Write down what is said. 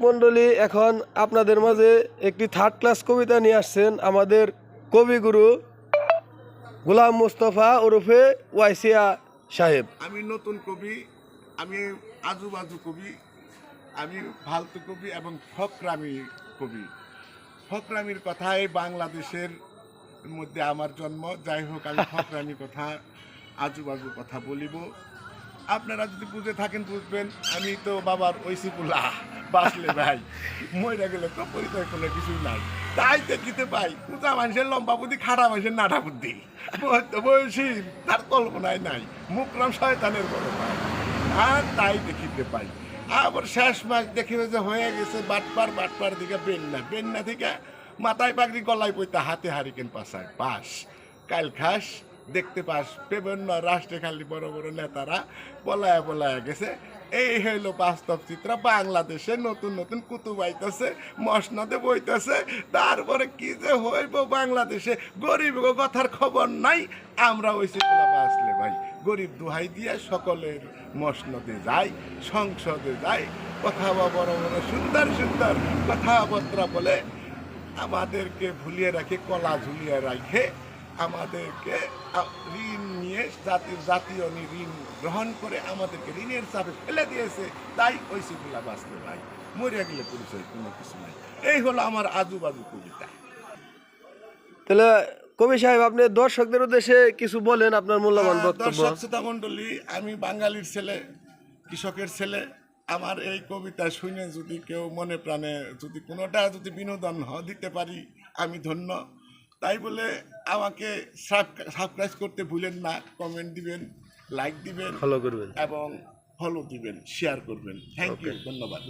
মণ্ডলী, এখন আপনাদের মাঝে একটি থার্ড ক্লাস কবিতা নিয়ে আসছেন আমাদের কবিগুরু গোলাম মুস্তফা ওরফে ওয়াইসিয়া সাহেব। আমি নতুন কবি, আমি আজুবাজু কবি, আমি ফালতু কবি এবং ফকরামি কবি। ফকরামির কথাই বাংলাদেশের মধ্যে আমার জন্ম। যাই হোক, আমি ফকরামি কথা, আজুবাজু কথা বলিব। আপনারা যদি বুঝে থাকেন বুঝবেন। আমি তো বাবার ঐসিকুল্লা বাঁচলে ভাই, মরে গেলে তো পরিচয় কোনো কিছুই নাই। তাই দেখিতে পাই উঁচা মানুষের লম্বা বুদ্ধি, খাড়া মানুষের নাটা বুদ্ধি। বয়সী তার কল্পনায় নাই, মুকরম শয়তানের বড় ভাই। আর তাই দেখিতে পাই। আবার শেষ মাস দেখিবে যে হয়ে গেছে বাটপার দিকে বেন্না থেকে মাথায় পাগড়ি, গলায় পইতে, হাতে হারিকেন পাশায় বাস। কাল খাস দেখতে পাস বিভিন্ন রাষ্ট্রে খালি বড় বড় নেতারা পলায়া গেছে। এই হইল বাস্তব চিত্র। বাংলাদেশে নতুন নতুন কুতুব আইতেছে, মসনদে বইতেছে। তারপরে কি যে হইব বাংলাদেশে, গরিব কথার খবর নাই। আমরা ওই সেগুলা বাঁচলে ভাই গরিব দুহাই দিয়ে সকলের মসনদে যাই, সংসদে যাই, কথা বড় বড় সুন্দর সুন্দর কথাবার্তা বলে আমাদেরকে ভুলিয়ে রাখে, কলা ঝুলিয়ে রাখে আমাদেরকে ঋণ নিয়ে জাতীয় ঋণ গ্রহণ করে আমাদেরকে ঋণের চাপে ফেলে দিয়েছে। তাই ওই সেগুলা বাঁচলে ভাই, মরিয়া গেলে পরিচয় কোনো কিছু নাই। এই হলো আমার আজুবাজু কবিতা। তাহলে কবি সাহেব, আপনি দর্শকদের উদ্দেশ্যে কিছু বলেন আপনার মূল্যবান বক্তব্য। দর্শক শ্রোতা মণ্ডলী, আমি বাঙালির ছেলে, কৃষকের ছেলে। আমার এই কবিতা শুনে যদি কেউ মনে প্রাণে যদি কোনোটা যদি বিনোদন দিতে পারি, আমি ধন্য। তাই বলে আমাকে সাবস্ক্রাইব করতে ভুলেন না। কমেন্ট দিবেন, লাইক দিবেন, ফলো করবেন এবং ফলো দিবেন, শেয়ার করবেন। থ্যাংক ইউ, ধন্যবাদ।